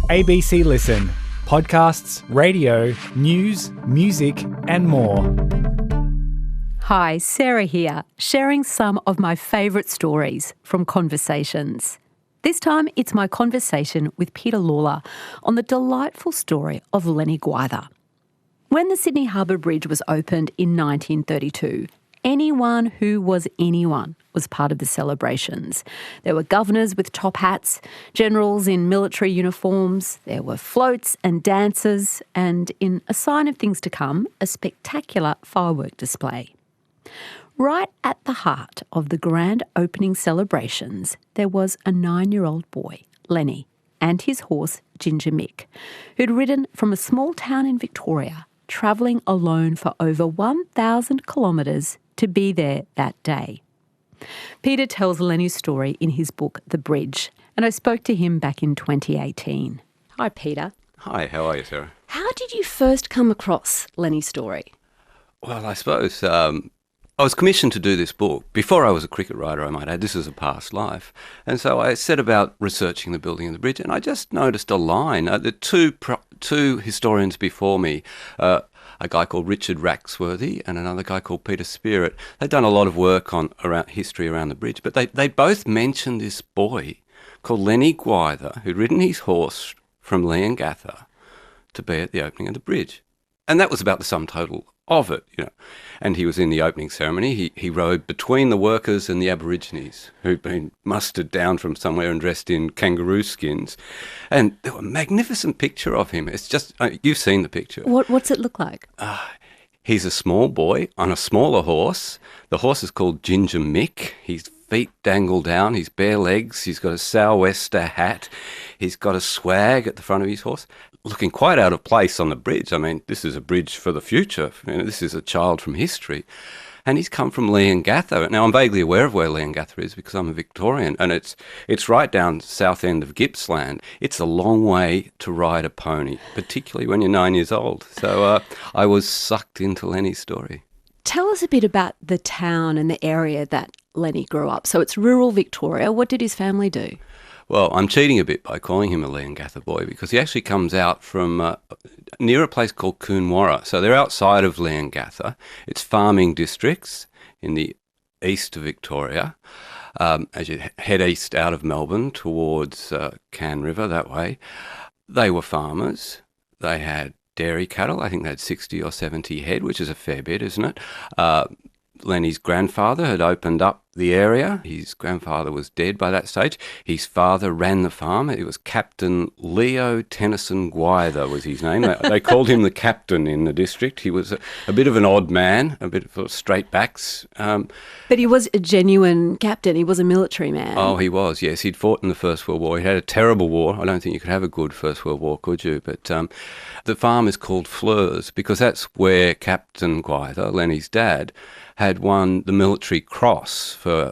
ABC Listen. Podcasts, radio, news, music and more. Hi, Sarah here, sharing some of my favourite stories from Conversations. This time it's my conversation with Peter Lalor on the delightful story of Lennie Gwyther. When the Sydney Harbour Bridge was opened in 1932, anyone who was anyone was part of the celebrations. There were governors with top hats, generals in military uniforms, there were floats and dancers, and in a sign of things to come, a spectacular firework display. Right at the heart of the grand opening celebrations, there was a 9-year-old boy, Lennie, and his horse, Ginger Mick, who'd ridden from a small town in Victoria, travelling alone for over 1,000 kilometres to be there that day. Peter tells Lennie's story in his book, The Bridge, and I spoke to him back in 2018. Hi, Peter. Hi, how are you, Sarah? How did you first come across Lennie's story? Well, I suppose I was commissioned to do this book. Before I was a cricket writer, I might add, this is a past life. And so I set about researching the building of the bridge, and I just noticed a line. The two historians before me, a guy called Richard Raxworthy and another guy called Peter Spirit, they'd done a lot of work on history around the bridge, but they both mentioned this boy called Lennie Gwyther, who'd ridden his horse from Leongatha to be at the opening of the bridge. And that was about the sum total of it, you know. And he was in the opening ceremony. He rode between the workers and the Aborigines who'd been mustered down from somewhere and dressed in kangaroo skins. And there was a magnificent picture of him. It's just, you've seen the picture. What's it look like? He's a small boy on a smaller horse. The horse is called Ginger Mick. His feet dangle down, his bare legs. He's got a sou'wester hat. He's got a swag at the front of his horse, looking quite out of place on the bridge. I mean, this is a bridge for the future. You know, this is a child from history. And he's come from Leongatha. Now, I'm vaguely aware of where Leongatha is because I'm a Victorian, and it's right down south end of Gippsland. It's a long way to ride a pony, particularly when you're 9 years old. So I was sucked into Lennie's story. Tell us a bit about the town and the area that Lennie grew up. So it's rural Victoria. What did his family do? Well, I'm cheating a bit by calling him a Leongatha boy because he actually comes out from near a place called Coonwarra. So they're outside of Leongatha. It's farming districts in the east of Victoria. As you head east out of Melbourne towards Canberra River that way, they were farmers. They had dairy cattle. I think they had 60 or 70 head, which is a fair bit, isn't it? Lennie's grandfather had opened up the area. His grandfather was dead by that stage. His father ran the farm. It was Captain Leo Tennyson Gwyther was his name. They called him the captain in the district. He was a bit of an odd man, a bit of straight backs. But he was a genuine captain. He was a military man. Oh, he was, yes. He'd fought in the First World War. He had a terrible war. I don't think you could have a good First World War, could you? But the farm is called Fleurs because that's where Captain Gwyther, Lennie's dad, had won the military cross for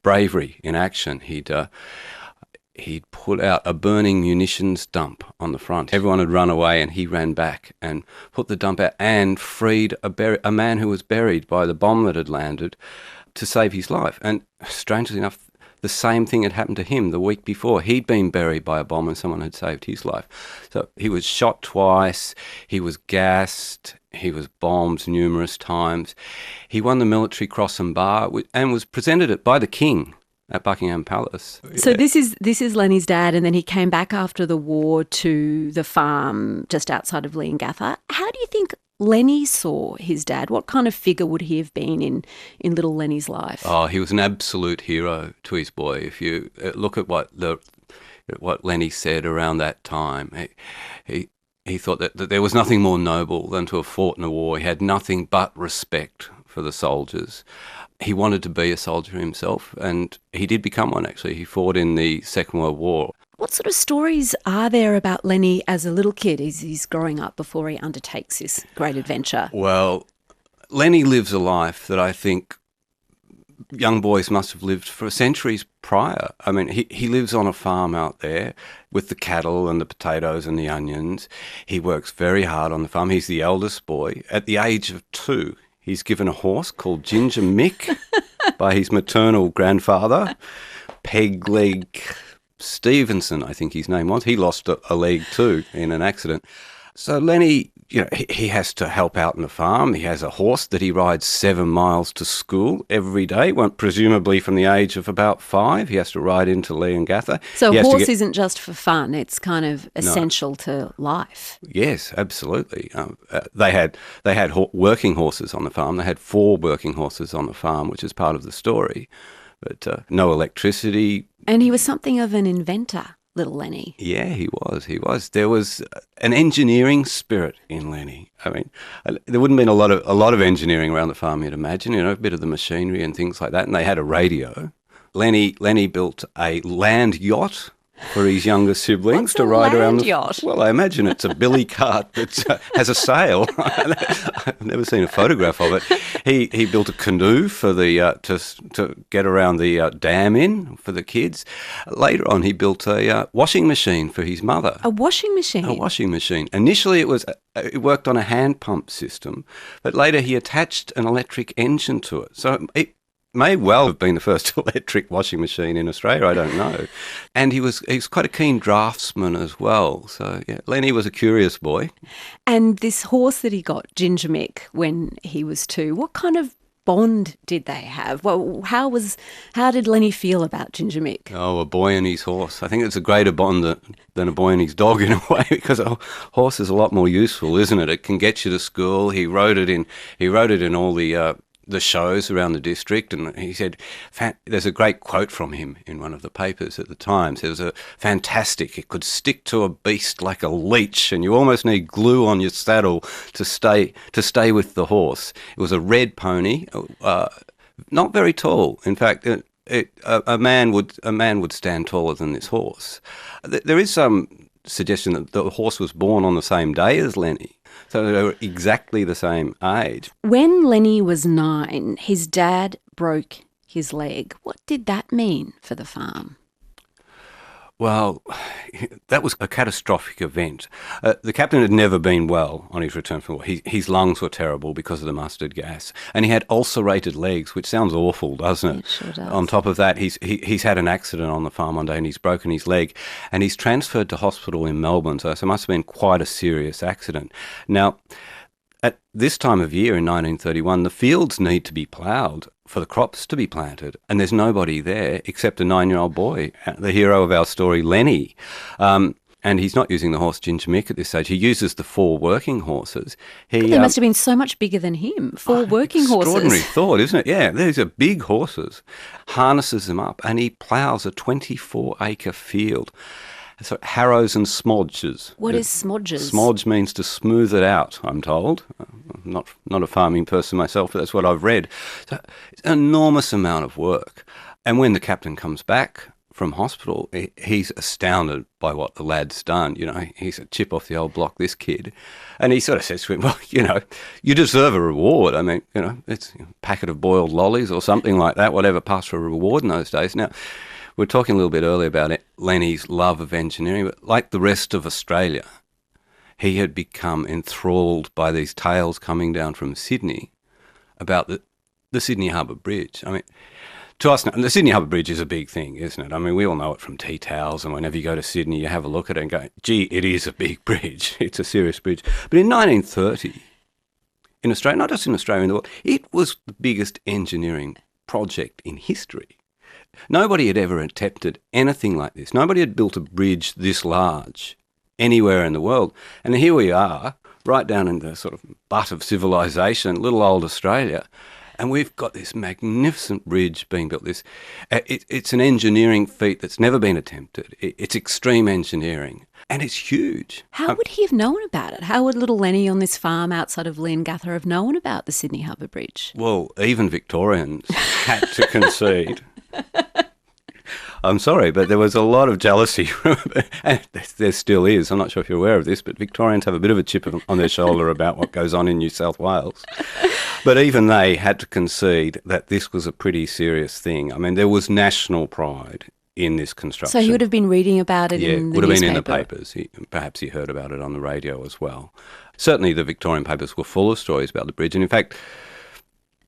bravery in action. He'd put out a burning munitions dump on the front. Everyone had run away and he ran back and put the dump out and freed a man who was buried by the bomb that had landed to save his life. And strangely enough, the same thing had happened to him the week before. He'd been buried by a bomb and someone had saved his life. So he was shot twice, he was gassed, he was bombed numerous times. He won the Military Cross and Bar and was presented it by the King at Buckingham Palace. So this is Lennie's dad, and then he came back after the war to the farm just outside of Leongatha. How do you think Lennie saw his dad? What kind of figure would he have been in little Lennie's life? Oh, he was an absolute hero to his boy. If you look at what Lennie said around that time, he thought that there was nothing more noble than to have fought in a war. He had nothing but respect for the soldiers. He wanted to be a soldier himself, and he did become one, actually. He fought in the Second World War. What sort of stories are there about Lennie as a little kid as he's growing up before he undertakes this great adventure? Well, Lennie lives a life that I think young boys must have lived for centuries prior. I mean, he lives on a farm out there with the cattle and the potatoes and the onions. He works very hard on the farm. He's the eldest boy. At the age of 2, he's given a horse called Ginger Mick by his maternal grandfather. Peg leg, Stevenson, I think his name was. He lost a leg too in an accident. So Lennie, he has to help out on the farm. He has a horse that he rides 7 miles to school every day, presumably from the age of about 5. He has to ride into Leongatha. So a horse isn't just for fun, it's kind of essential to life. Yes, absolutely. They had working horses on the farm. They had 4 working horses on the farm, which is part of the story. But no electricity. And he was something of an inventor. Little Lennie. Yeah, he was. There was an engineering spirit in Lennie. I mean, there wouldn't have been a lot of engineering around the farm, you'd imagine, a bit of the machinery and things like that. And they had a radio. Lennie built a land yacht for his younger siblings to ride around. Yacht? Well, I imagine it's a billy cart that has a sail. I've never seen a photograph of it. He built a canoe for the to get around the dam in for the kids. Later on, he built a washing machine for his mother. A washing machine? A washing machine. Initially, it worked on a hand pump system, but later he attached an electric engine to it. So it may well have been the first electric washing machine in Australia, I don't know. And he was quite a keen draftsman as well. So, yeah, Lennie was a curious boy. And this horse that he got, Ginger Mick, when he was 2, what kind of bond did they have? Well, how did Lennie feel about Ginger Mick? Oh, a boy and his horse. I think it's a greater bond than a boy and his dog in a way, because a horse is a lot more useful, isn't it? It can get you to school. He rode it in all the shows around the district, and he said, there's a great quote from him in one of the papers at the time. It was fantastic. It could stick to a beast like a leech, and you almost need glue on your saddle to stay with the horse. It was a red pony, not very tall. In fact, a man would stand taller than this horse. There is some suggestion that the horse was born on the same day as Lennie. So they were exactly the same age. When Lennie was 9, his dad broke his leg. What did that mean for the farm? Well, that was a catastrophic event. The captain had never been well on his return from war. His lungs were terrible because of the mustard gas, and he had ulcerated legs, which sounds awful, doesn't it? It sure does. On top of that, he's had an accident on the farm one day and he's broken his leg, and he's transferred to hospital in Melbourne, so it must have been quite a serious accident. Now, at this time of year in 1931, the fields need to be ploughed for the crops to be planted, and there's nobody there except a 9-year-old boy, the hero of our story, Lennie. And he's not using the horse Ginger Mick at this stage. He uses the 4 working horses. They must have been so much bigger than him, 4 working horses. Extraordinary thought, isn't it? Yeah, these are big horses. Harnesses them up, and he ploughs a 24-acre field. So harrows and smodges. What is smodges? Smodge means to smooth it out, I'm told. I'm not a farming person myself, but that's what I've read. So it's an enormous amount of work. And when the captain comes back from hospital, he's astounded by what the lad's done. He's a chip off the old block, this kid. And he sort of says to him, well, you deserve a reward. I mean, it's a packet of boiled lollies or something like that, whatever passed for a reward in those days. Now, we were talking a little bit earlier about Lennie's love of engineering, but like the rest of Australia, he had become enthralled by these tales coming down from Sydney about the Sydney Harbour Bridge. I mean, to us, the Sydney Harbour Bridge is a big thing, isn't it? I mean, we all know it from tea towels, and whenever you go to Sydney, you have a look at it and go, gee, it is a big bridge. It's a serious bridge. But in 1930, in Australia, not just in Australia, in the world, it was the biggest engineering project in history. Nobody had ever attempted anything like this. Nobody had built a bridge this large anywhere in the world. And here we are, right down in the sort of butt of civilization, little old Australia, and we've got this magnificent bridge being built. It's an engineering feat that's never been attempted. It's extreme engineering, and it's huge. How would he have known about it? How would little Lennie on this farm outside of Leongatha have known about the Sydney Harbour Bridge? Well, even Victorians had to concede. I'm sorry, but there was a lot of jealousy, and there still is. I'm not sure if you're aware of this, but Victorians have a bit of a chip on their shoulder about what goes on in New South Wales. But even they had to concede that this was a pretty serious thing. I mean, there was national pride in this construction. So he would have been reading about it in the newspaper? Yeah, would have been in the papers. Perhaps he heard about it on the radio as well. Certainly the Victorian papers were full of stories about the bridge, and in fact,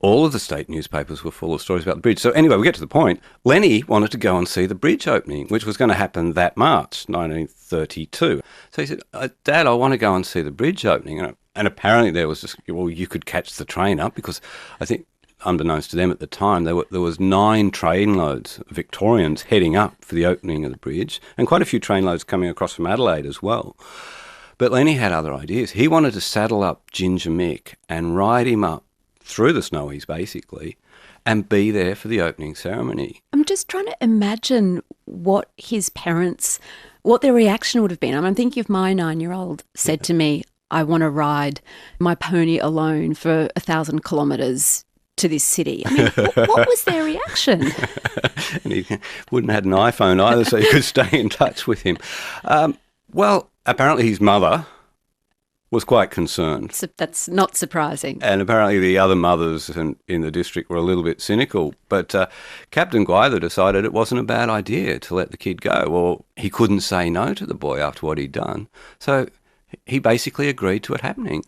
all of the state newspapers were full of stories about the bridge. So anyway, we get to the point. Lennie wanted to go and see the bridge opening, which was going to happen that March, 1932. So he said, Dad, I want to go and see the bridge opening. And apparently there was just, well, you could catch the train up, because I think, unbeknownst to them at the time, there was 9 trainloads of Victorians heading up for the opening of the bridge, and quite a few trainloads coming across from Adelaide as well. But Lennie had other ideas. He wanted to saddle up Ginger Mick and ride him up through the snowies, basically, and be there for the opening ceremony. I'm just trying to imagine what his parents, what their reaction would have been. I'm thinking of my 9-year-old said to me, I want to ride my pony alone for 1,000 kilometres to this city. I mean, what was their reaction? And he wouldn't have had an iPhone either, so you could stay in touch with him. Well, apparently his mother was quite concerned. So that's not surprising. And apparently the other mothers in the district were a little bit cynical. But Captain Gwyther decided it wasn't a bad idea to let the kid go. Well, he couldn't say no to the boy after what he'd done. So he basically agreed to it happening.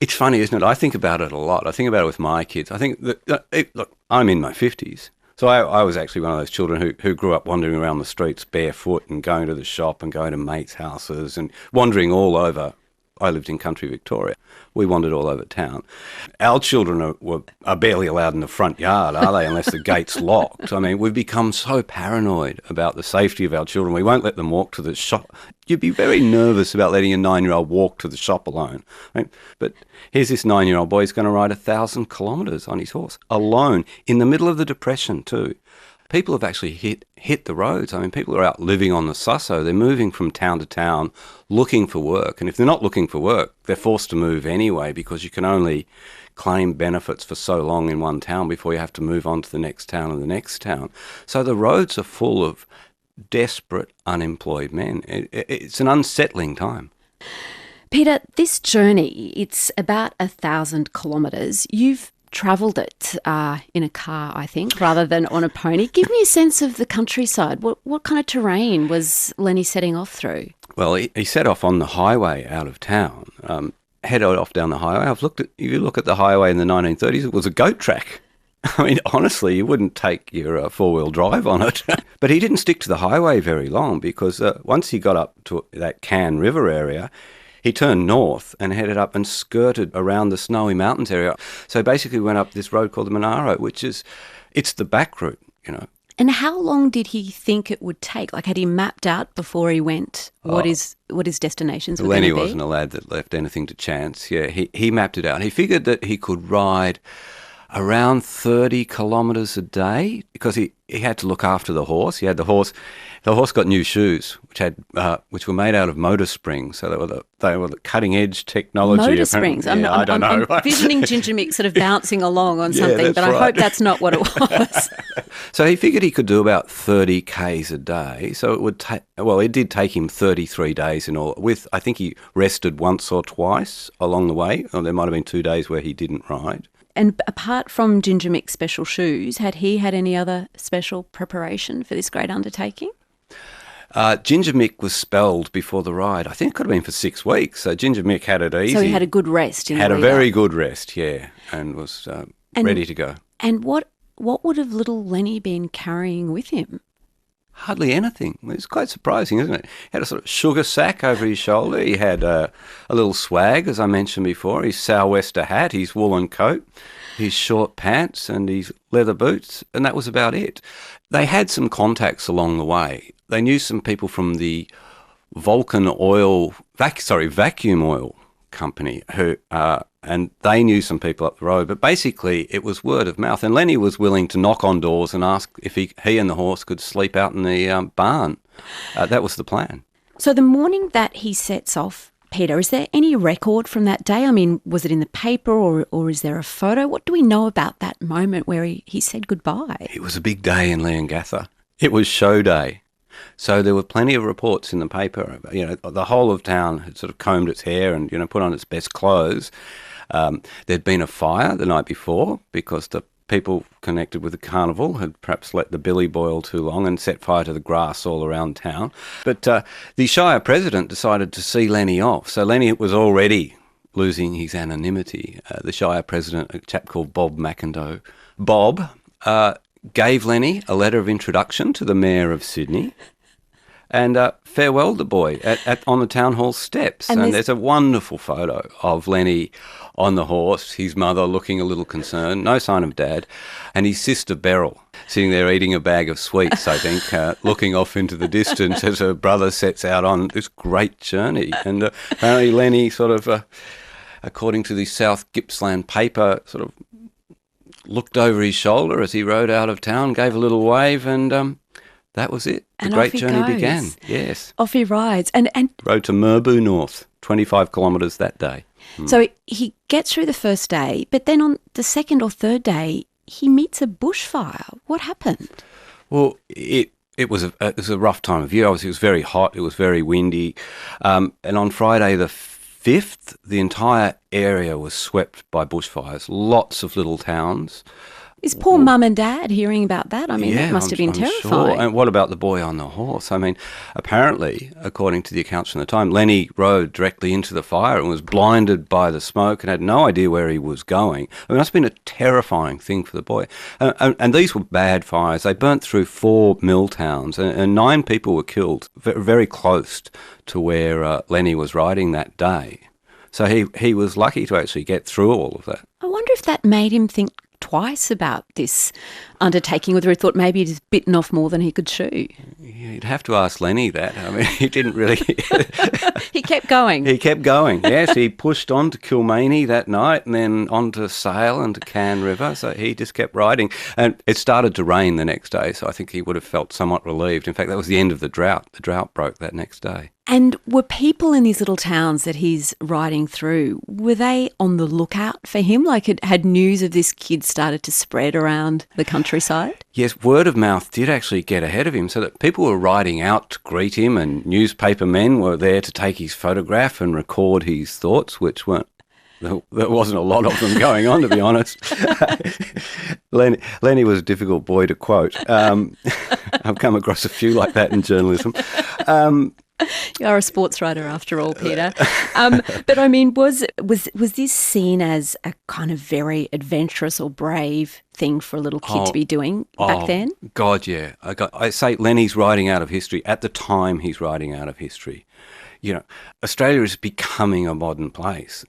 It's funny, isn't it? I think about it a lot. I think about it with my kids. I think look, I'm in my 50s. So I was actually one of those children who grew up wandering around the streets barefoot and going to the shop and going to mates' houses and wandering all over. I lived in country Victoria. We wandered all over town. Our children are barely allowed in the front yard, are they, unless the gate's locked? I mean, we've become so paranoid about the safety of our children. We won't let them walk to the shop. You'd be very nervous about letting a 9-year-old walk to the shop alone. Right? But here's this 9-year-old boy who's going to ride 1,000 kilometres on his horse, alone, in the middle of the Depression too. People have actually hit the roads. I mean, people are out living on the Susso. They're moving from town to town looking for work. And if they're not looking for work, they're forced to move anyway, because you can only claim benefits for so long in one town before you have to move on to the next town and the next town. So the roads are full of desperate, unemployed men. It's an unsettling time. Peter, this journey, it's about 1,000 kilometres. You've travelled it in a car, I think, rather than on a pony. Give me a sense of the countryside. What kind of terrain was Lennie setting off through? Well, he set off on the highway out of town, headed off down the highway. If you look at the highway in the 1930s, it was a goat track. I mean, honestly, you wouldn't take your four-wheel drive on it. But he didn't stick to the highway very long, because once he got up to that Cannes River area, he turned north and headed up and skirted around the Snowy Mountains area. So basically went up this road called the Monaro, it's the back route, you know. And how long did he think it would take? Like, had he mapped out before he went what his destinations were going to be? Lennie wasn't a lad that left anything to chance. Yeah, he mapped it out. He figured that he could ride around 30 kilometres a day, because he had to look after the horse. The horse got new shoes, which were made out of motor springs. So they were the cutting edge technology. Motor springs. I don't know. I'm envisioning Ginger Mick sort of bouncing along on something, but right. I hope that's not what it was. So he figured he could do about 30 Ks a day. So it would it did take him 33 days in all. I think he rested once or twice along the way. Or there might have been 2 days where he didn't ride. And apart from Ginger Mick's special shoes, had he had any other special preparation for this great undertaking? Ginger Mick was spelled before the ride. I think it could have been for 6 weeks. So Ginger Mick had it easy. So he had a good rest. Had a very good rest, yeah, and was ready to go. And what would have little Lennie been carrying with him? Hardly anything. It's quite surprising, isn't it? He had a sort of sugar sack over his shoulder. He had a little swag, as I mentioned before, his sou'wester hat, his woolen coat, his short pants and his leather boots, and that was about it. They had some contacts along the way. They knew some people from the vacuum oil company and they knew some people up the road. But basically, it was word of mouth. And Lennie was willing to knock on doors and ask if he and the horse could sleep out in the barn. That was the plan. So the morning that he sets off, Peter, is there any record from that day? I mean, was it in the paper or is there a photo? What do we know about that moment where he said goodbye? It was a big day in Leongatha. It was show day. So there were plenty of reports in the paper. You know, the whole of town had sort of combed its hair and, put on its best clothes. There'd been a fire the night before because the people connected with the carnival had perhaps let the billy boil too long and set fire to the grass all around town. But the Shire president decided to see Lennie off. So Lennie was already losing his anonymity, the Shire president, a chap called Bob McIndoe, Bob gave Lennie a letter of introduction to the Mayor of Sydney and farewelled the boy on the town hall steps. And there's a wonderful photo of Lennie on the horse, his mother looking a little concerned, no sign of Dad, and his sister Beryl sitting there eating a bag of sweets, I think, looking off into the distance as her brother sets out on this great journey. And apparently Lennie sort of, according to the South Gippsland paper, sort of looked over his shoulder as he rode out of town, gave a little wave, and that was it. The great journey began. Yes. Off he rides. And rode to Merbau North, 25 kilometres that day. So he gets through the first day, but then on the second or third day, he meets a bushfire. What happened? Well, it was a rough time of year. Obviously, it was very hot. It was very windy. And on Friday the 5th, the entire area was swept by bushfires. Lots of little towns. Is poor mum and dad hearing about that? I mean, that must have been terrifying. Sure. And what about the boy on the horse? I mean, apparently, according to the accounts from the time, Lennie rode directly into the fire and was blinded by the smoke and had no idea where he was going. I mean, it must have been a terrifying thing for the boy. And these were bad fires. They burnt through 4 mill towns and 9 people were killed very close to where Lennie was riding that day. So he was lucky to actually get through all of that. I wonder if that made him think twice about this undertaking, whether he thought maybe he'd bitten off more than he could chew. You'd have to ask Lennie that. I mean, he didn't really... He kept going. He kept going, yes. He pushed on to Kilmany that night and then on to Sale and to Cann River, so he just kept riding. And it started to rain the next day, so I think he would have felt somewhat relieved. In fact, that was the end of the drought. The drought broke that next day. And were people in these little towns that he's riding through, were they on the lookout for him? Like, had news of this kid started to spread around the countryside? Yes, word of mouth did actually get ahead of him, so that people were riding out to greet him and newspaper men were there to take his photograph and record his thoughts, which weren't... There wasn't a lot of them going on, to be honest. Lennie was a difficult boy to quote. I've come across a few like that in journalism. You are a sports writer after all, Peter. But I mean, was this seen as a kind of very adventurous or brave thing for a little kid to be doing back then? God, yeah. I say Lennie's writing out of history. At the time he's writing out of history. You know, Australia is becoming a modern place.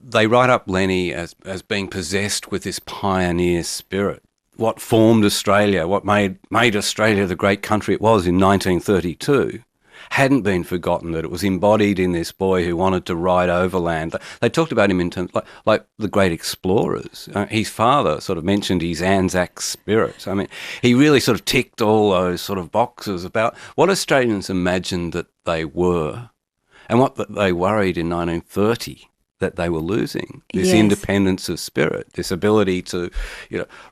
They write up Lennie as being possessed with this pioneer spirit. What formed Australia, what made Australia the great country it was in 1932, hadn't been forgotten, that it was embodied in this boy who wanted to ride overland. They talked about him in terms like the great explorers. His father sort of mentioned his Anzac spirit. I mean, he really sort of ticked all those sort of boxes about what Australians imagined that they were and what they worried in 1930 that they were losing, this independence of spirit, this ability to,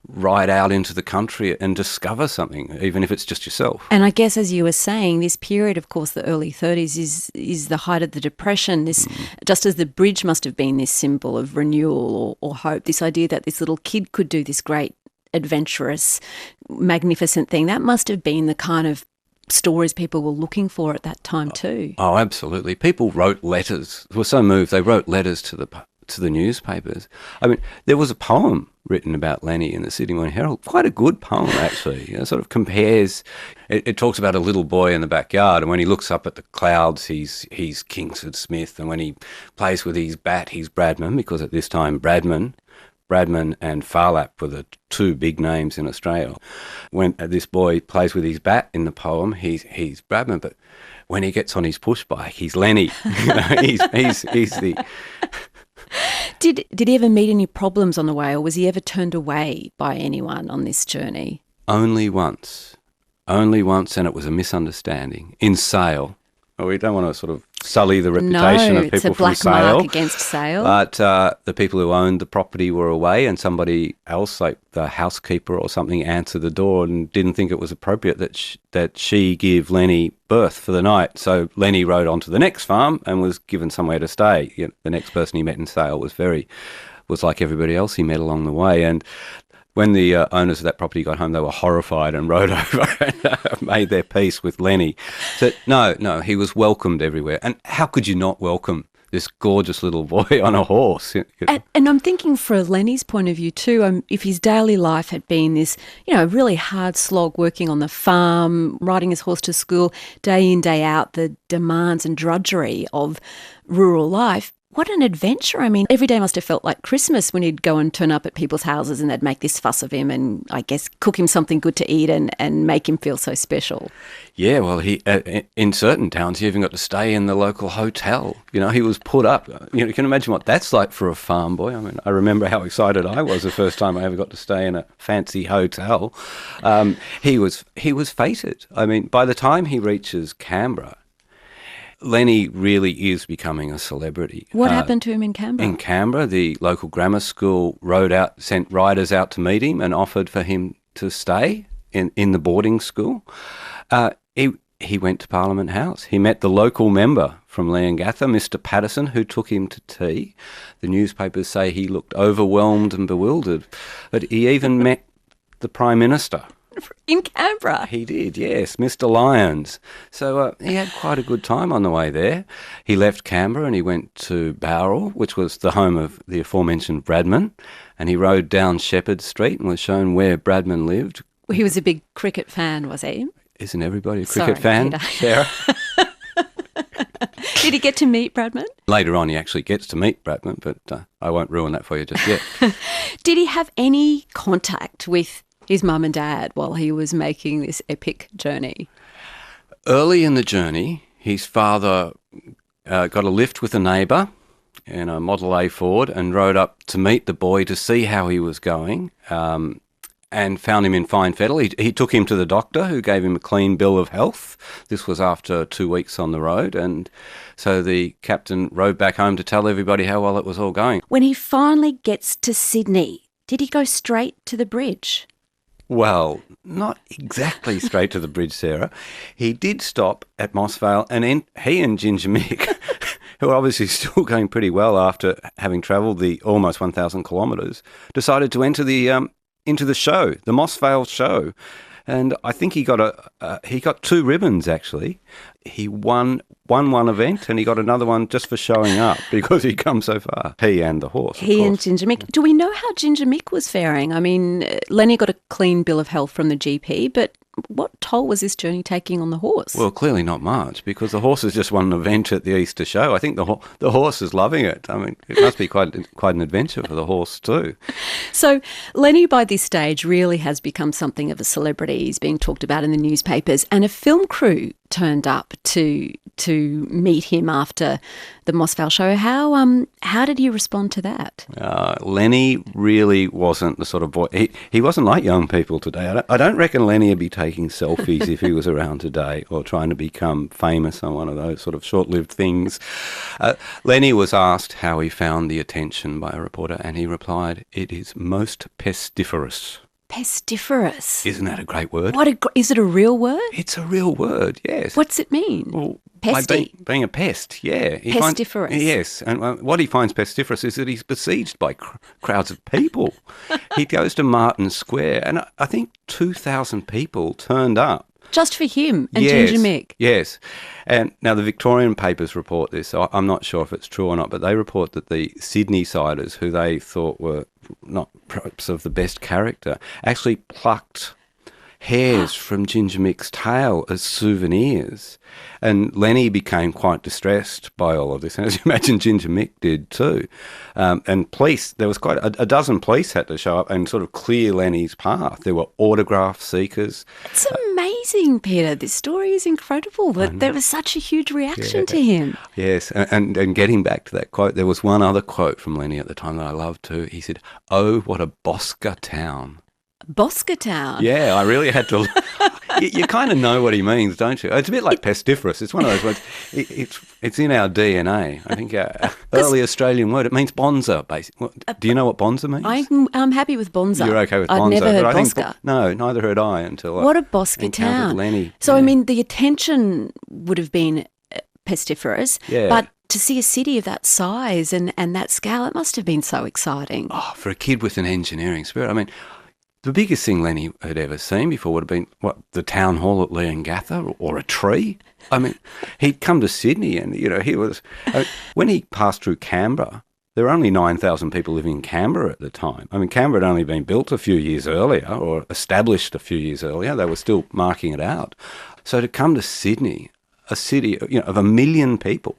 ride out into the country and discover something, even if it's just yourself. And I guess, as you were saying, this period, of course, the early 30s is the height of the Depression. This, just as the bridge must have been this symbol of renewal or hope, this idea that this little kid could do this great, adventurous, magnificent thing, that must have been the kind of stories people were looking for at that time too. Oh, absolutely. People wrote letters. They were so moved, they wrote letters to the newspapers. I mean, there was a poem written about Lennie in the Sydney Morning Herald, quite a good poem actually. It sort of compares, it talks about a little boy in the backyard, and when he looks up at the clouds, he's Kingsford Smith, and when he plays with his bat, he's Bradman, because at this time Bradman and Farlap were the 2 big names in Australia. When this boy plays with his bat in the poem, he's Bradman, but when he gets on his push bike, he's Lennie. He's the... Did he ever meet any problems on the way, or was he ever turned away by anyone on this journey? Only once, and it was a misunderstanding. In Sale. We don't want to sort of sully the reputation of people from Sale. It's a black mark against Sale. But the people who owned the property were away, and somebody else, like the housekeeper or something, answered the door and didn't think it was appropriate that she give Lennie birth for the night. So Lennie rode on to the next farm and was given somewhere to stay. The next person he met in Sale was like everybody else he met along the way. And when the owners of that property got home, they were horrified and rode over and made their peace with Lennie. So no, he was welcomed everywhere. And how could you not welcome this gorgeous little boy on a horse. And I'm thinking for Lennie's point of view too, if his daily life had been this, really hard slog working on the farm, riding his horse to school, day in, day out, the demands and drudgery of rural life, what an adventure. I mean, every day must have felt like Christmas when he'd go and turn up at people's houses and they'd make this fuss of him and, I guess, cook him something good to eat and make him feel so special. Yeah, well, he in certain towns, he even got to stay in the local hotel. He was put up. You can imagine what that's like for a farm boy. I mean, I remember how excited I was the first time I ever got to stay in a fancy hotel. He was fated. I mean, by the time he reaches Canberra, Lennie really is becoming a celebrity. What happened to him in Canberra? In Canberra, the local grammar school sent riders out to meet him and offered for him to stay in the boarding school. He went to Parliament House. He met the local member from Leongatha, Mr. Patterson, who took him to tea. The newspapers say he looked overwhelmed and bewildered. But he even met the Prime Minister. In Canberra? He did, yes, Mr. Lyons. So he had quite a good time on the way there. He left Canberra and he went to Bowral, which was the home of the aforementioned Bradman, and he rode down Shepherd Street and was shown where Bradman lived. Well, he was a big cricket fan, was he? Isn't everybody a cricket fan, Peter. Sarah? Did he get to meet Bradman? Later on, he actually gets to meet Bradman, but I won't ruin that for you just yet. Did he have any contact with his mum and dad while he was making this epic journey? Early in the journey, his father got a lift with a neighbour in a Model A Ford and rode up to meet the boy to see how he was going, and found him in fine fettle. He took him to the doctor, who gave him a clean bill of health. This was after 2 weeks on the road, and so the captain rode back home to tell everybody how well it was all going. When he finally gets to Sydney, did he go straight to the bridge? Well, not exactly straight to the bridge, Sarah. He did stop at Moss Vale, and he and Ginger Mick, who are obviously still going pretty well after having travelled the almost 1,000 kilometres, decided to enter into the show, the Moss Vale show. And I think he got 2 ribbons, actually. He won one event and he got another one just for showing up because he'd come so far. He and the horse, He and Ginger Mick. Do we know how Ginger Mick was faring? I mean, Lennie got a clean bill of health from the GP, but what toll was this journey taking on the horse? Well, clearly not much, because the horse has just won an event at the Easter show. I think the horse is loving it. I mean, it must be quite an adventure for the horse too. So Lennie, by this stage, really has become something of a celebrity. He's being talked about in the newspapers, and a film crew turned up to meet him after the Moss Vale show. How did he respond to that? Lennie really wasn't the sort of boy. He wasn't like young people today. I don't reckon Lennie would be taking selfies if he was around today, or trying to become famous on one of those sort of short-lived things. Lennie was asked how he found the attention by a reporter, and he replied, "It is most pestiferous." Pestiferous. Isn't that a great word? Is it a real word? It's a real word, yes. What's it mean? Well, pesty. Being a pest, yeah. Pestiferous. Yes, and what he finds pestiferous is that he's besieged by crowds of people. He goes to Martin Square, and I think 2,000 people turned up. Just for him and Yes, Ginger Mick? Yes. And now the Victorian papers report this. So I'm not sure if it's true or not, but they report that the Sydney siders, who they thought were not perhaps of the best character, actually plucked hairs from Ginger Mick's tail as souvenirs. And Lennie became quite distressed by all of this, and as you imagine, Ginger Mick did too. And police, there was quite a dozen police had to show up and sort of clear Lennie's path. There were autograph seekers. It's amazing, Peter. This story is incredible, that there was such a huge reaction to him. Yes, and getting back to that quote, there was one other quote from Lennie at the time that I loved too. He said, "Oh, what a Bosca town." Bosca town? Yeah, I really had to... you kind of know what he means, don't you? It's a bit like pestiferous. It's one of those words. It's in our DNA. I think early Australian word. It means bonza, basically. Do you know what bonza means? I'm happy with bonza. You're okay with bonza. I've never heard Bosca. Bosca. No, neither had I until What a Bosca town. Lennie. So, I mean, the attention would have been pestiferous, but to see a city of that size and that scale, it must have been so exciting. Oh, for a kid with an engineering spirit. I mean, The biggest thing Lennie had ever seen before would have been, the town hall at Leongatha or a tree. I mean, he'd come to Sydney and, he was... when he passed through Canberra, there were only 9,000 people living in Canberra at the time. I mean, Canberra had only been built a few years earlier or established a few years earlier. They were still marking it out. So to come to Sydney, a city, of 1 million people...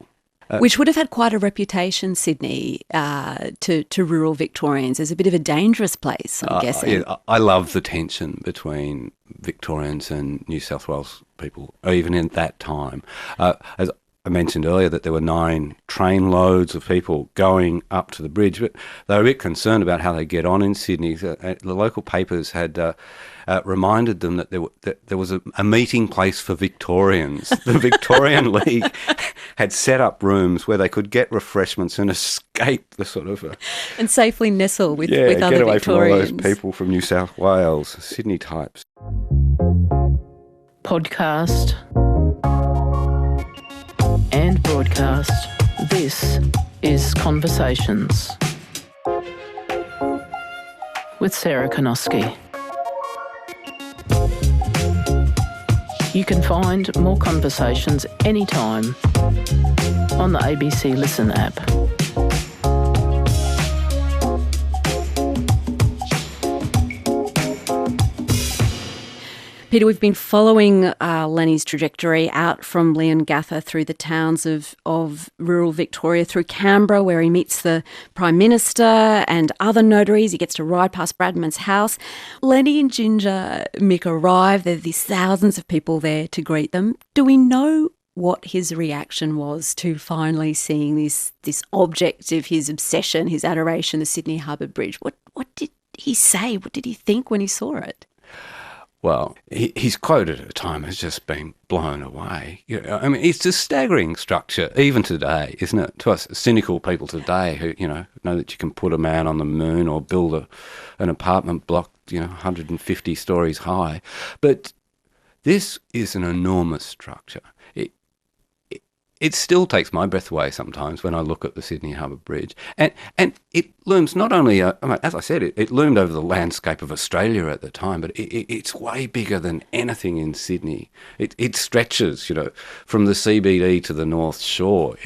Which would have had quite a reputation, Sydney, to rural Victorians as a bit of a dangerous place, I'm guessing. Yeah, I love the tension between Victorians and New South Wales people, even in that time. As I mentioned earlier, that there were 9 train loads of people going up to the bridge, but they were a bit concerned about how they get on in Sydney. The local papers had reminded them that there was a meeting place for Victorians. The Victorian League had set up rooms where they could get refreshments and escape the sort of... and safely nestle with other Victorians. Get away from all those people from New South Wales, Sydney types. Podcast and broadcast. This is Conversations with Sarah Konoski. You can find more conversations anytime on the ABC Listen app. Peter, we've been following Lennie's trajectory out from Leongatha through the towns of rural Victoria, through Canberra, where he meets the Prime Minister and other notaries. He gets to ride past Bradman's house. Lennie and Ginger Mick arrive. There are these thousands of people there to greet them. Do we know what his reaction was to finally seeing this object of his obsession, his adoration, the Sydney Harbour Bridge? What did he say? What did he think when he saw it? Well, he's quoted at a time as just being blown away. I mean, it's a staggering structure, even today, isn't it? To us cynical people today who, know that you can put a man on the moon or build an apartment block, 150 stories high. But this is an enormous structure. It still takes my breath away sometimes when I look at the Sydney Harbour Bridge. And it looms not only, as I said, it loomed over the landscape of Australia at the time, but it's way bigger than anything in Sydney. It stretches, from the CBD to the North Shore.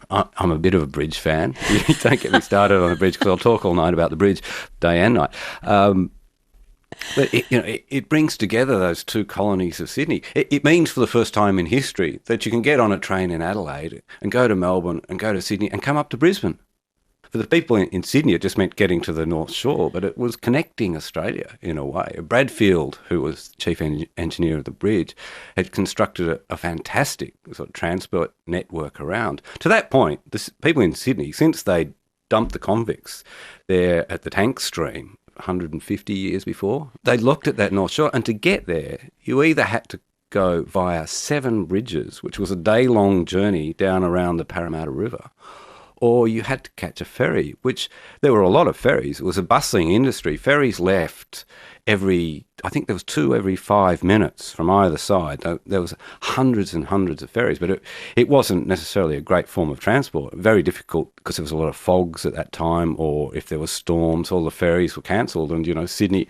I'm a bit of a bridge fan. Don't get me started on the bridge because I'll talk all night about the bridge, day and night. But it brings together those two colonies of Sydney. It means for the first time in history that you can get on a train in Adelaide and go to Melbourne and go to Sydney and come up to Brisbane. For the people in Sydney, it just meant getting to the North Shore, but it was connecting Australia in a way. Bradfield, who was chief engineer of the bridge, had constructed a fantastic sort of transport network around. To that point, the people in Sydney, since they dumped the convicts there at the tank stream 150 years before, they looked at that North Shore, and to get there, you either had to go via 7 bridges, which was a day-long journey down around the Parramatta River, or you had to catch a ferry, which there were a lot of ferries. It was a bustling industry. Ferries left I think there was 2 every 5 minutes from either side. There was hundreds and hundreds of ferries, but it wasn't necessarily a great form of transport. Very difficult because there was a lot of fogs at that time, or if there were storms, all the ferries were cancelled, and Sydney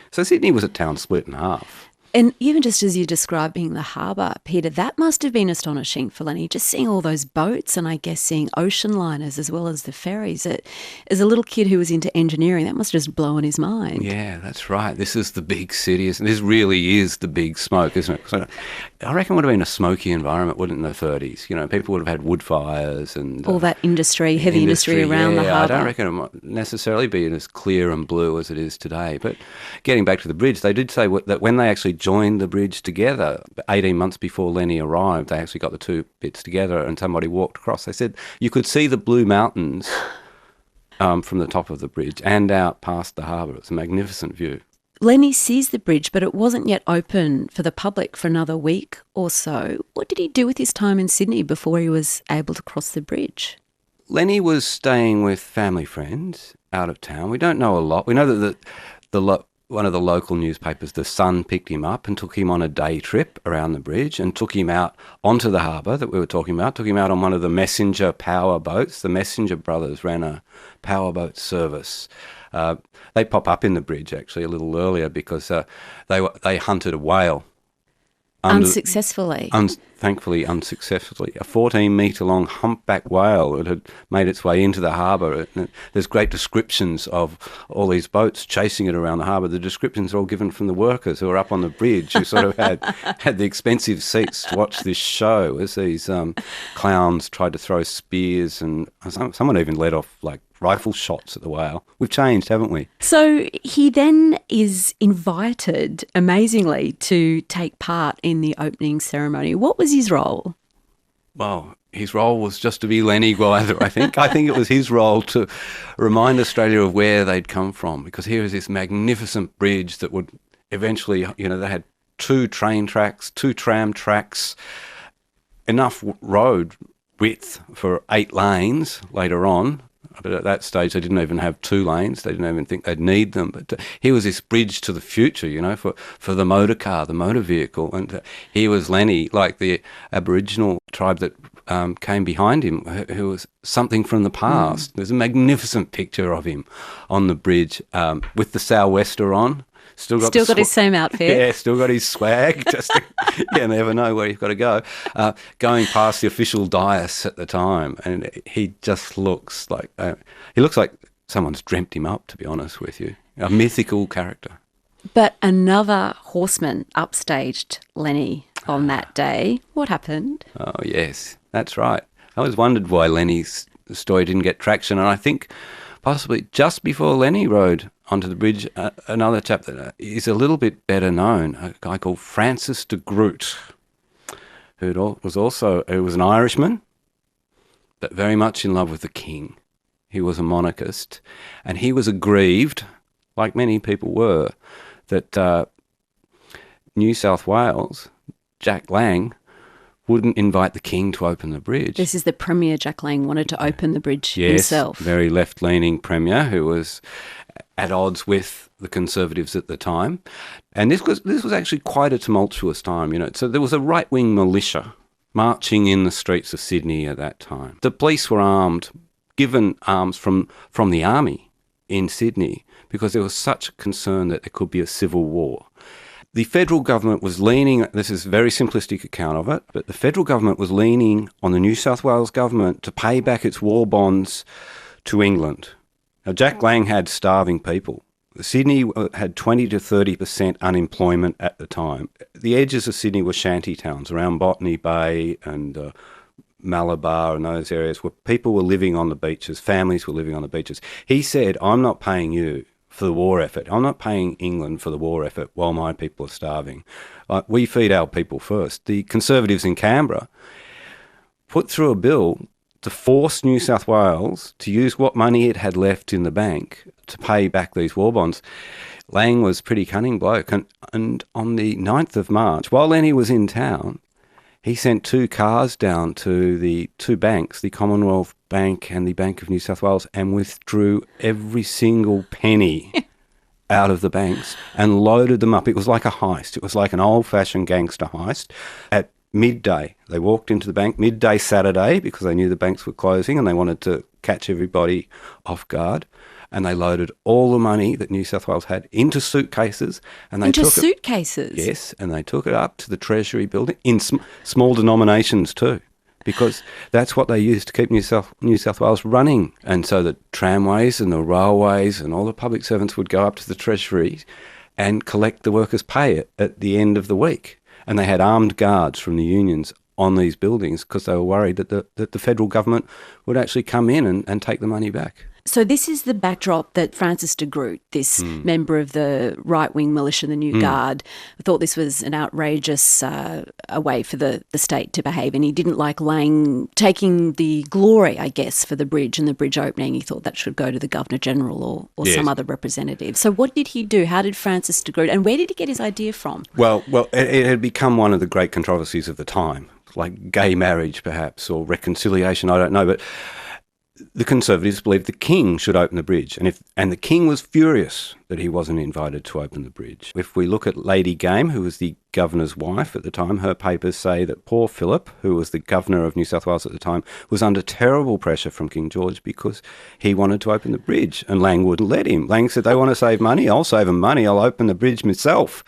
was a town split in half. And even just as you're describing the harbour, Peter, that must have been astonishing for Lennie, just seeing all those boats and I guess seeing ocean liners as well as the ferries. As a little kid who was into engineering, that must have just blown his mind. Yeah, that's right. This is the big city. This really is the big smoke, isn't it? So I reckon it would have been a smoky environment, wouldn't it, in the 30s? People would have had wood fires and... all that industry, heavy industry around the harbour. I don't reckon it might necessarily be as clear and blue as it is today. But getting back to the bridge, they did say that when they actually joined the bridge together, 18 months before Lennie arrived, they actually got the 2 bits together and somebody walked across. They said you could see the Blue Mountains from the top of the bridge and out past the harbour. It's a magnificent view. Lennie sees the bridge, but it wasn't yet open for the public for another week or so. What did he do with his time in Sydney before he was able to cross the bridge? Lennie was staying with family friends out of town. We don't know a lot. We know that one of the local newspapers, The Sun, picked him up and took him on a day trip around the bridge and took him out onto the harbour that we were talking about, took him out on one of the Messenger power boats. The Messenger brothers ran a powerboat service. They pop up in the bridge, actually, a little earlier because they hunted a whale. Unsuccessfully? Thankfully, unsuccessfully. A 14-metre-long humpback whale that had made its way into the harbour. There's great descriptions of all these boats chasing it around the harbour. The descriptions are all given from the workers who are up on the bridge, who sort of had the expensive seats to watch this show as these clowns tried to throw spears, and someone even let off rifle shots at the whale. We've changed, haven't we? So he then is invited, amazingly, to take part in the opening ceremony. What was his role? Well, his role was just to be Lennie Gwyther, I think. I think it was his role to remind Australia of where they'd come from, because here is this magnificent bridge that would eventually, they had 2 train tracks, 2 tram tracks, enough road width for 8 lanes later on. But at that stage, they didn't even have 2 lanes. They didn't even think they'd need them. But here was this bridge to the future, for the motor car, the motor vehicle. And here was Lennie, like the Aboriginal tribe that came behind him, who was something from the past. There's a magnificent picture of him on the bridge with the sou'wester on. Still got his same outfit. Yeah, still got his swag. You never know where you've got to go. Going past the official dais at the time, and he just looks like someone's dreamt him up, to be honest with you. A mythical character. But another horseman upstaged Lennie on that day. What happened? Oh, yes, that's right. I always wondered why Lennie's story didn't get traction, and I think possibly just before Lennie rode onto the bridge, another chap that is a little bit better known, a guy called Francis de Groot, who was an Irishman, but very much in love with the king. He was a monarchist, and he was aggrieved, like many people were, that New South Wales, Jack Lang, wouldn't invite the king to open the bridge. This is the Premier. Jack Lang wanted to open the bridge himself. Yes, very left-leaning Premier who was at odds with the Conservatives at the time. And this was actually quite a tumultuous time, So there was a right-wing militia marching in the streets of Sydney at that time. The police were armed, given arms from the army in Sydney, because there was such concern that there could be a civil war. The federal government was leaning, this is a very simplistic account of it, but the federal government was leaning on the New South Wales government to pay back its war bonds to England. Now, Jack Lang had starving people. Sydney had 20 to 30% unemployment at the time. The edges of Sydney were shanty towns around Botany Bay and Malabar and those areas where people were living on the beaches, families were living on the beaches. He said, I'm not paying you for the war effort. I'm not paying England for the war effort while my people are starving. We feed our people first. The Conservatives in Canberra put through a bill to force New South Wales to use what money it had left in the bank to pay back these war bonds. Lang was a pretty cunning bloke, and on the 9th of March, while Lennie was in town, he sent 2 cars down to the 2 banks, the Commonwealth Bank and the Bank of New South Wales, and withdrew every single penny out of the banks and loaded them up. It was like a heist. It was like an old-fashioned gangster heist. At midday, they walked into the bank, midday Saturday, because they knew the banks were closing and they wanted to catch everybody off guard. And they loaded all the money that New South Wales had into suitcases. And they suitcases? Yes, and they took it up to the Treasury building in small denominations too, because that's what they used to keep New South Wales running. And so the tramways and the railways and all the public servants would go up to the Treasury and collect the workers' pay at the end of the week. And they had armed guards from the unions on these buildings because they were worried that the federal government would actually come in and take the money back. So this is the backdrop that Francis de Groot, this member of the right-wing militia, the New Guard, thought this was an outrageous way for the state to behave, and he didn't like Lang taking the glory, I guess, for the bridge and the bridge opening. He thought that should go to the Governor-General or yes, some other representative. So what did he do? How did Francis de Groot, and where did he get his idea from? Well, it had become one of the great controversies of the time, like gay marriage perhaps, or reconciliation, I don't know, but the Conservatives believed the King should open the bridge, and the King was furious that he wasn't invited to open the bridge. If we look at Lady Game, who was the governor's wife at the time, her papers say that poor Philip, who was the governor of New South Wales at the time, was under terrible pressure from King George because he wanted to open the bridge, and Lang wouldn't let him. Lang said, they want to save money, I'll save them money, I'll open the bridge myself.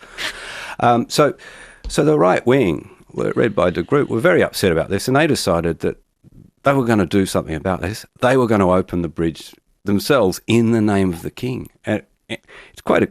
So the right wing, led by de Groot, were very upset about this, and they decided that they were going to do something about this. They were going to open the bridge themselves in the name of the King. And it's quite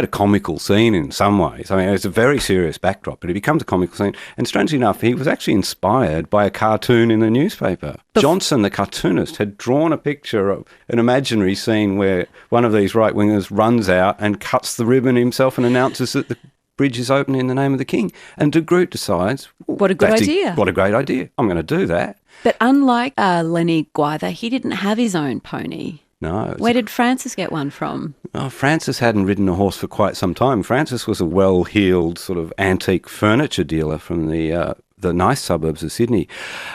a comical scene in some ways. I mean, it's a very serious backdrop, but it becomes a comical scene. And strangely enough, he was actually inspired by a cartoon in the newspaper. Johnson, the cartoonist, had drawn a picture of an imaginary scene where one of these right-wingers runs out and cuts the ribbon himself and announces that the bridge is open in the name of the King. And de Groot decides, what a good idea. What a great idea. I'm going to do that. But unlike Lennie Gwyther, he didn't have his own pony. No. Where did Francis get one from? Oh, Francis hadn't ridden a horse for quite some time. Francis was a well-heeled sort of antique furniture dealer from the nice suburbs of Sydney.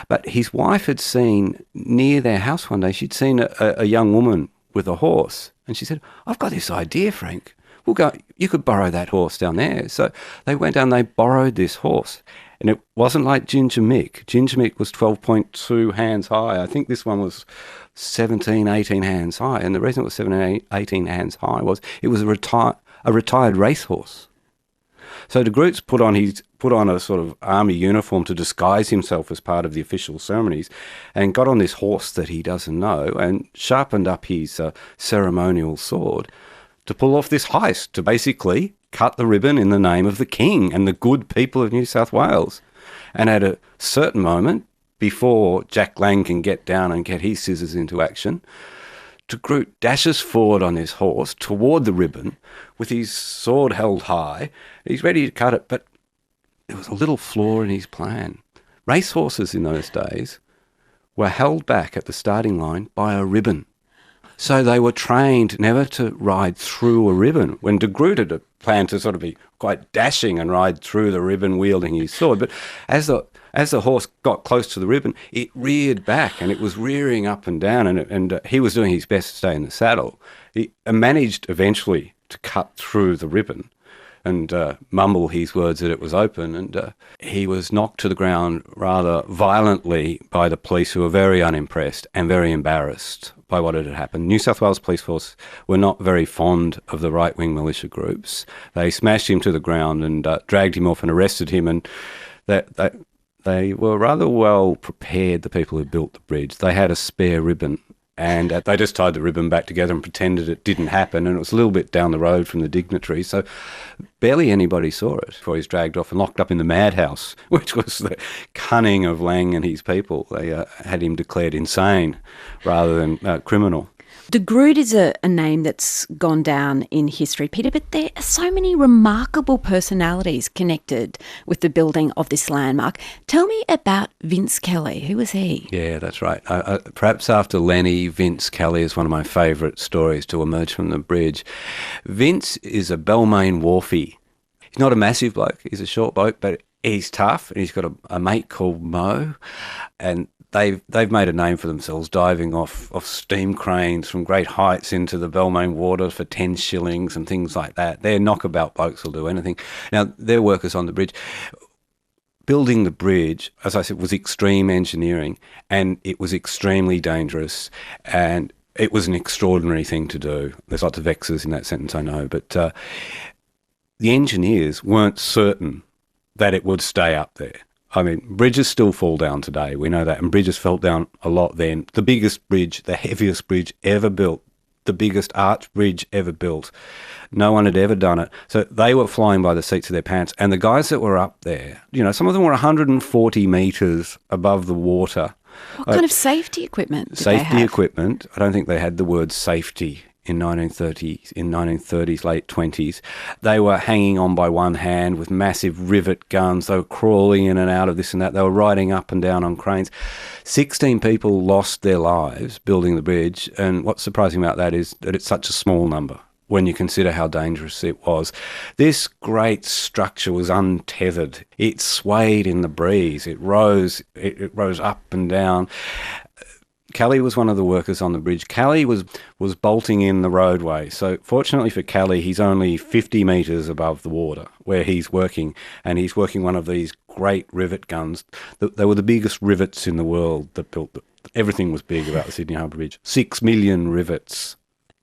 But his wife had seen near their house one day, she'd seen a young woman with a horse. And she said, I've got this idea, Frank. We'll go, you could borrow that horse down there. So they went down, they borrowed this horse. And it wasn't like Ginger Mick. Ginger Mick was 12.2 hands high. I think this one was 17, 18 hands high. And the reason it was 17, 18 hands high was it was a retired racehorse. So de Groot's put on a sort of army uniform to disguise himself as part of the official ceremonies and got on this horse that he doesn't know and sharpened up his ceremonial sword to pull off this heist, to basically cut the ribbon in the name of the King and the good people of New South Wales. And at a certain moment, before Jack Lang can get down and get his scissors into action, de Groot dashes forward on his horse toward the ribbon with his sword held high. He's ready to cut it, but there was a little flaw in his plan. Racehorses in those days were held back at the starting line by a ribbon. So they were trained never to ride through a ribbon. When de Groot had planned to sort of be quite dashing and ride through the ribbon wielding his sword, but as the horse got close to the ribbon, it reared back and it was rearing up and down, and he was doing his best to stay in the saddle. He managed eventually to cut through the ribbon and mumble his words that it was open, and he was knocked to the ground rather violently by the police, who were very unimpressed and very embarrassed by what had happened. New South Wales Police Force were not very fond of the right-wing militia groups. They smashed him to the ground and dragged him off and arrested him, and they were rather well prepared, the people who built the bridge. They had a spare ribbon, and they just tied the ribbon back together and pretended it didn't happen, and it was a little bit down the road from the dignitaries, so barely anybody saw it before he was dragged off and locked up in the madhouse, which was the cunning of Lang and his people. They had him declared insane rather than criminal. De Groot is a name that's gone down in history, Peter, but there are so many remarkable personalities connected with the building of this landmark. Tell me about Vince Kelly. Who was he? Yeah, that's right. Perhaps after Lennie, Vince Kelly is one of my favourite stories to emerge from the bridge. Vince is a Balmain wharfie. He's not a massive bloke. He's a short bloke, but he's tough, and he's got a mate called Mo, and They've made a name for themselves diving off steam cranes from great heights into the Balmain water for 10 shillings and things like that. They're knockabout blokes who'll do anything. Now, they're workers on the bridge. Building the bridge, as I said, was extreme engineering, and it was extremely dangerous, and it was an extraordinary thing to do. There's lots of X's in that sentence, I know, but the engineers weren't certain that it would stay up there. I mean, bridges still fall down today, we know that, and bridges fell down a lot then. The biggest bridge, the heaviest bridge ever built, the biggest arch bridge ever built. No one had ever done it. So they were flying by the seats of their pants. And the guys that were up there, some of them were 140 metres above the water. What kind of safety equipment did they have? Safety equipment. I don't think they had the word safety in 1930s, late 20s. They were hanging on by one hand with massive rivet guns. They were crawling in and out of this and that. They were riding up and down on cranes. 16 people lost their lives building the bridge, and what's surprising about that is that it's such a small number when you consider how dangerous it was. This great structure was untethered. It swayed in the breeze. It rose up and down. Callie was one of the workers on the bridge. Callie was bolting in the roadway. So fortunately for Callie, he's only 50 metres above the water where he's working, and he's working one of these great rivet guns. They were the biggest rivets in the world that built. Everything was big about the Sydney Harbour Bridge. 6 million rivets.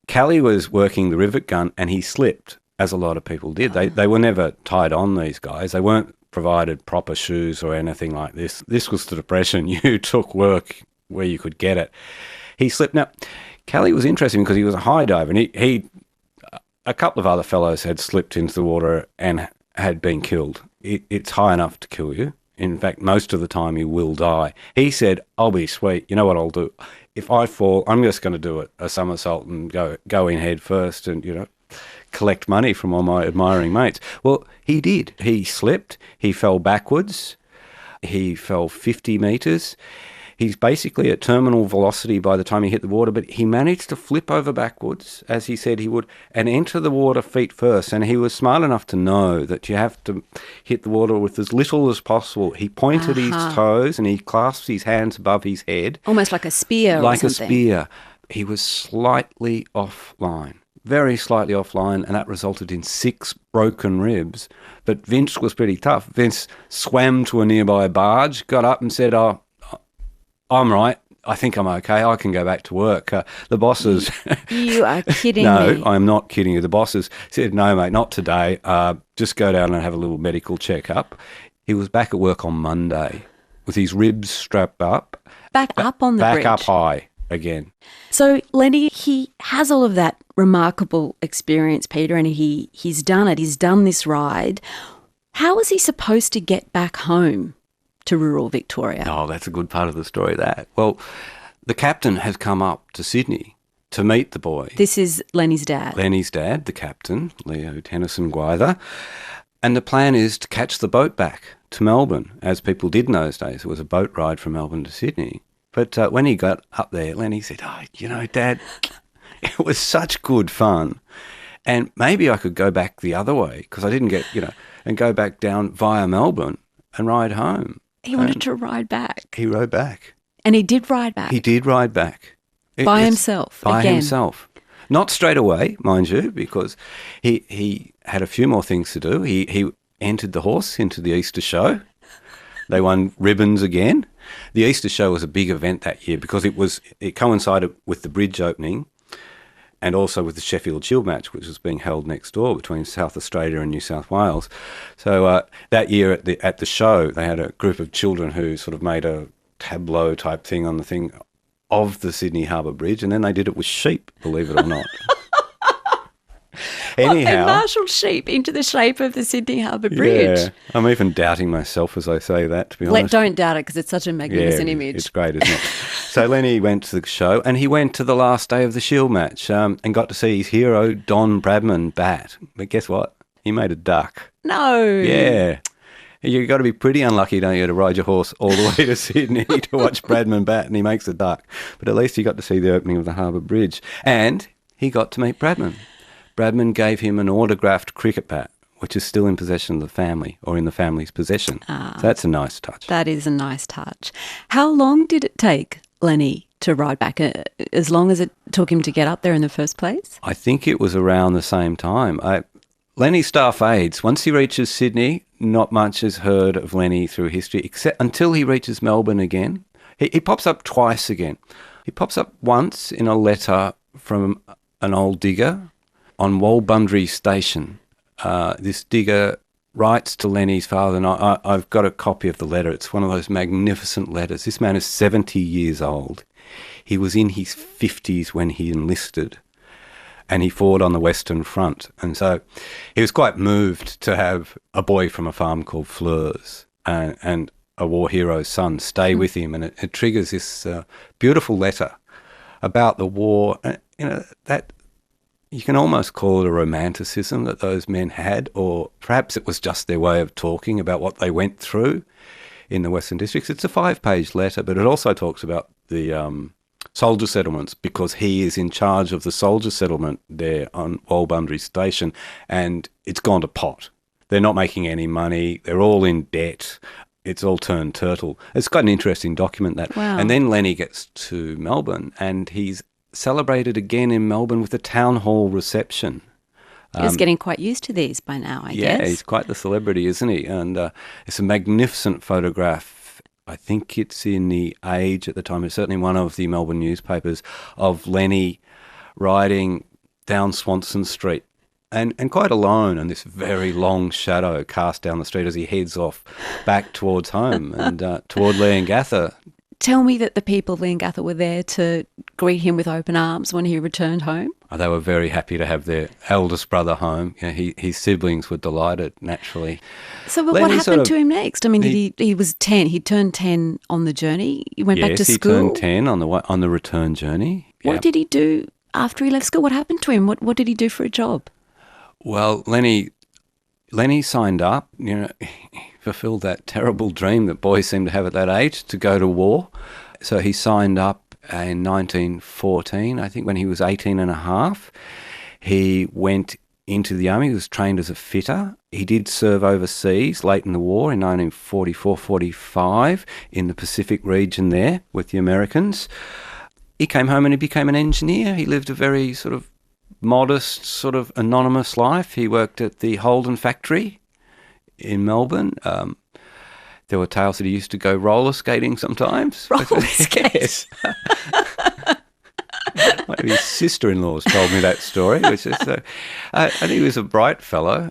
Callie was working the rivet gun and he slipped, as a lot of people did. They were never tied on, these guys. They weren't provided proper shoes or anything like this. This was the Depression. You took work where you could get it. He slipped. Now, Callie was interesting because he was a high diver, and he a couple of other fellows had slipped into the water and had been killed. It's high enough to kill you. In fact, most of the time you will die. He said, I'll be sweet. You know what I'll do? If I fall, I'm just going to do a somersault and go in head first and, collect money from all my admiring mates. Well, he did. He slipped. He fell backwards. He fell 50 metres. He's basically at terminal velocity by the time he hit the water, but he managed to flip over backwards, as he said he would, and enter the water feet first. And he was smart enough to know that you have to hit the water with as little as possible. He pointed his toes and he clasped his hands above his head. Almost like a spear or something. Like a spear. He was slightly offline. Very slightly offline, and that resulted in 6 broken ribs. But Vince was pretty tough. Vince swam to a nearby barge, got up and said, "Oh, I'm right. I think I'm okay. I can go back to work." The bosses... You are kidding me. me. No, I'm not kidding you. The bosses said, "No, mate, not today. Just go down and have a little medical checkup." He was back at work on Monday with his ribs strapped up. Back up on the bridge. Back up high again. So, Lennie, he has all of that remarkable experience, Peter, and he's done it. He's done this ride. How was he supposed to get back home to rural Victoria? Oh, that's a good part of the story, that. Well, the captain has come up to Sydney to meet the boy. This is Lennie's dad. Lennie's dad, the captain, Lennie Gwyther. And the plan is to catch the boat back to Melbourne, as people did in those days. It was a boat ride from Melbourne to Sydney. But when he got up there, Lennie said, Dad, it was such good fun. And maybe I could go back the other way because I didn't get, and go back down via Melbourne and ride home. He wanted to ride back. He rode back. And he did ride back. He did ride back. By himself. By again. himself. Not straight away, mind you, because he had a few more things to do. He entered the horse into the Easter show. They won ribbons again. The Easter show was a big event that year because it coincided with the bridge opening and also with the Sheffield Shield match, which was being held next door between South Australia and New South Wales. So that year at the show, they had a group of children who sort of made a tableau type thing on the thing of the Sydney Harbour Bridge, and then they did it with sheep, believe it or not. Anyhow, they marshalled sheep into the shape of the Sydney Harbour Bridge. Yeah, I'm even doubting myself as I say that, to be honest. Don't doubt it because it's such a magnificent image. It's great, isn't it? So Lennie went to the show and he went to the last day of the Shield match and got to see his hero, Don Bradman, bat. But guess what? He made a duck. No. Yeah. You've got to be pretty unlucky, don't you, to ride your horse all the way to Sydney to watch Bradman bat and he makes a duck. But at least he got to see the opening of the Harbour Bridge. And he got to meet Bradman. Bradman gave him an autographed cricket bat, which is still in possession of the family, or in the family's possession. So that's a nice touch. That is a nice touch. How long did it take Lennie to ride back? As long as it took him to get up there in the first place? I think it was around the same time. Lennie's star fades. Once he reaches Sydney, not much is heard of Lennie through history, except until he reaches Melbourne again. He pops up twice again. He pops up once in a letter from an old digger on Walbundry Station. This digger writes to Lennie's father, and I've got a copy of the letter. It's one of those magnificent letters. This man is 70 years old. He was in his 50s when he enlisted, and he fought on the Western Front. And so he was quite moved to have a boy from a farm called Fleurs and a war hero's son stay with him, and it triggers this beautiful letter about the war. That you can almost call it a romanticism that those men had, or perhaps it was just their way of talking about what they went through in the Western Districts. It's a 5-page letter, but it also talks about the soldier settlements because he is in charge of the soldier settlement there on Walbundry Station, and it's gone to pot. They're not making any money. They're all in debt. it's all turned turtle. It's quite an interesting document, that. Wow. And then Lennie gets to Melbourne, and he's celebrated again in Melbourne with a town hall reception. He's getting quite used to these by now, I guess. Yeah, he's quite the celebrity, isn't he? And it's a magnificent photograph. I think it's in The Age at the time. It's certainly one of the Melbourne newspapers, of Lennie riding down Swanston Street and quite alone, and this very long shadow cast down the street as he heads off back towards home and toward Leongatha. Tell me that the people of Leongatha were there to greet him with open arms when he returned home. They were very happy to have their eldest brother home. You know, his siblings were delighted, naturally. So but what happened to him next? I mean, he was 10. He turned 10 on the journey. He went back to school. Yes, he turned 10 on the return journey. What did he do after he left school? What happened to him? What did he do for a job? Well, Lennie signed up, you know, he fulfilled that terrible dream that boys seem to have at that age, to go to war. So he signed up in 1914, I think, when he was 18 and a half. He went into the army. He was trained as a fitter. He did serve overseas late in the war in 1944-45 in the Pacific region there with the Americans. He came home and he became an engineer. He lived a very sort of modest, sort of anonymous life. He worked at the Holden factory in Melbourne. There were tales that he used to go roller skating sometimes. Roller skating? Yes. His sister-in-law's told me that story, which is and he was a bright fellow.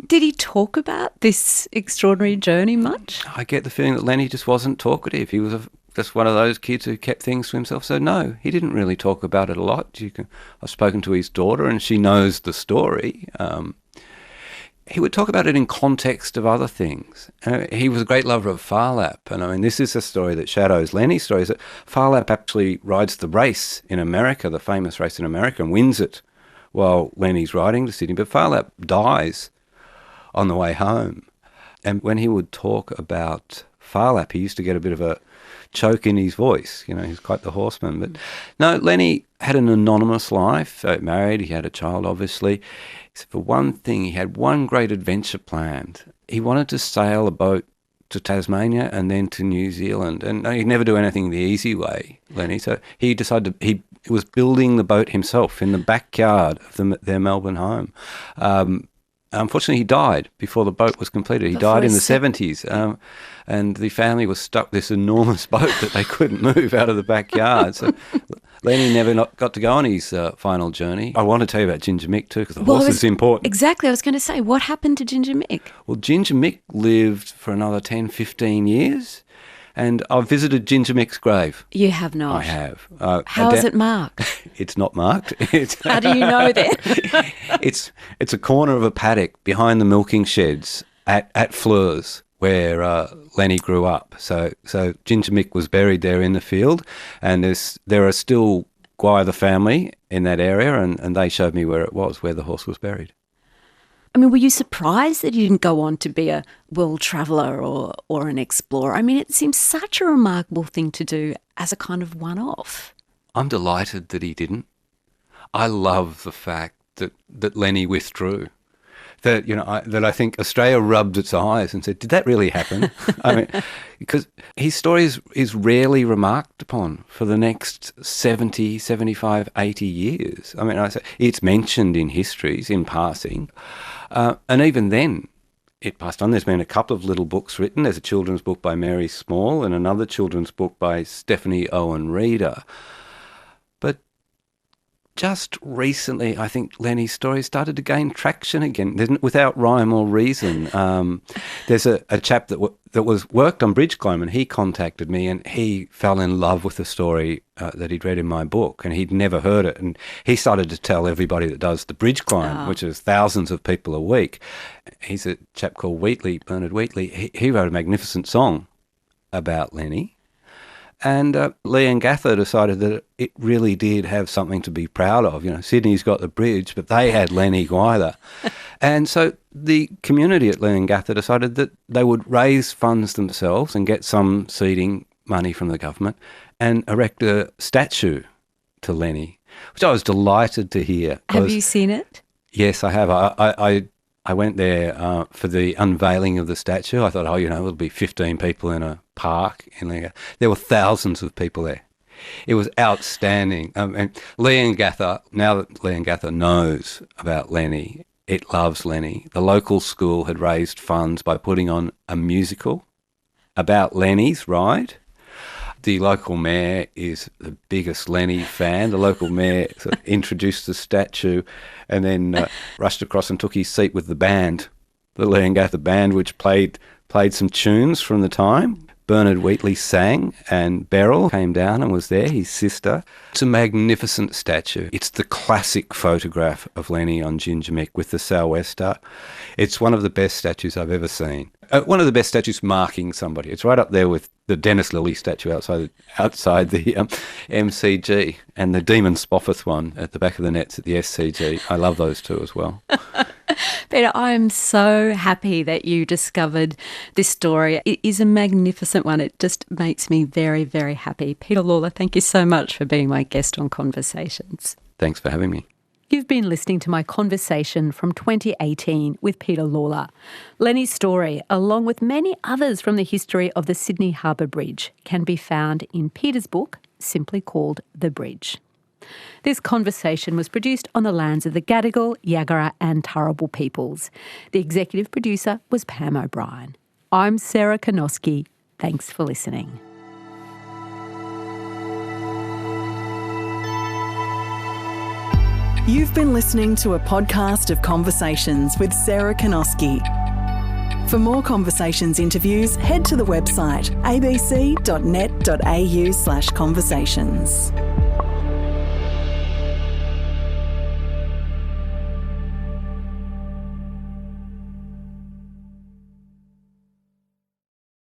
Did he talk about this extraordinary journey much? I get the feeling that Lennie just wasn't talkative. He was just one of those kids who kept things to himself. So no, he didn't really talk about it a lot. I've spoken to his daughter and she knows the story. He would talk about it in context of other things. He was a great lover of Farlap, and I mean, this is a story that shadows Lennie's story, is that Farlap actually rides the race in America, the famous race in America, and wins it while Lennie's riding to Sydney. But Farlap dies on the way home. And when he would talk about Farlap, he used to get a bit of a choke in his voice. You know, he's quite the horseman. But no, Lennie had an anonymous life, married, he had a child, obviously. Except for one thing, he had one great adventure planned. He wanted to sail a boat to Tasmania and then to New Zealand. And he'd never do anything the easy way, Lennie. So he decided he was building the boat himself in the backyard of their Melbourne home. Unfortunately, he died before the boat was completed. He died in the 70s. And the family was stuck with this enormous boat that they couldn't move out of the backyard. So Lennie never got to go on his final journey. I want to tell you about Ginger Mick too, because the horse is important. Exactly. I was going to say, what happened to Ginger Mick? Well, Ginger Mick lived for another 10, 15 years. And I've visited Ginger Mick's grave. You have not? I have. How is it marked? It's not marked. How do you know then? It's a corner of a paddock behind the milking sheds at Fleurs, where Lennie grew up. So Ginger Mick was buried there in the field, and there are still Gwyther family in that area, and they showed me where it was, where the horse was buried. I mean, were you surprised that he didn't go on to be a world traveller or an explorer? I mean, it seems such a remarkable thing to do as a kind of one-off. I'm delighted that he didn't. I love the fact that Lennie withdrew. That, you know, that I think Australia rubbed its eyes and said, did that really happen? I mean, because his story is rarely remarked upon for the next 70, 75, 80 years. I mean, it's mentioned in histories in passing. And even then, it passed on. There's been a couple of little books written. There's a children's book by Mary Small and another children's book by Stephanie Owen Reeder. But just recently, I think Lennie's story started to gain traction again, without rhyme or reason. There's a chap that was worked on bridge climb, and he contacted me, and he fell in love with the story that he'd read in my book, and he'd never heard it. And he started to tell everybody that does the bridge climb, which is thousands of people a week. He's a chap called Bernard Wheatley. He wrote a magnificent song about Lennie. And Leongatha decided that it really did have something to be proud of. You know, Sydney's got the bridge, but they had Lennie Gwyther. And so the community at Leongatha decided that they would raise funds themselves and get some seeding money from the government and erect a statue to Lennie, which I was delighted to hear. Have you seen it? Yes, I have. I I went there for the unveiling of the statue. I thought, there'll be 15 people in a park in Leongatha. There were thousands of people there. It was outstanding. And Leongatha, now that Leongatha knows about Lennie, it loves Lennie. The local school had raised funds by putting on a musical about Lennie's ride. The local mayor is the biggest Lennie fan. The local mayor sort of introduced the statue and then rushed across and took his seat with the band, the Leongatha band, which played some tunes from the time. Bernard Wheatley sang and Beryl came down and was there, his sister. It's a magnificent statue. It's the classic photograph of Lennie on Ginger Mick with the sou'wester. It's one of the best statues I've ever seen. One of the best statues marking somebody. It's right up there with the Dennis Lilly statue outside the MCG and the Demon Spoffeth one at the back of the nets at the SCG. I love those two as well. Peter, I am so happy that you discovered this story. It is a magnificent one. It just makes me very, very happy. Peter Lalor, thank you so much for being my guest on Conversations. Thanks for having me. You've been listening to my conversation from 2018 with Peter Lalor. Lennie's story, along with many others from the history of the Sydney Harbour Bridge, can be found in Peter's book, simply called The Bridge. This conversation was produced on the lands of the Gadigal, Yagara and Turrbal peoples. The executive producer was Pam O'Brien. I'm Sarah Konoski. Thanks for listening. You've been listening to a podcast of Conversations with Sarah Konoski. For more Conversations interviews, head to the website abc.net.au/conversations.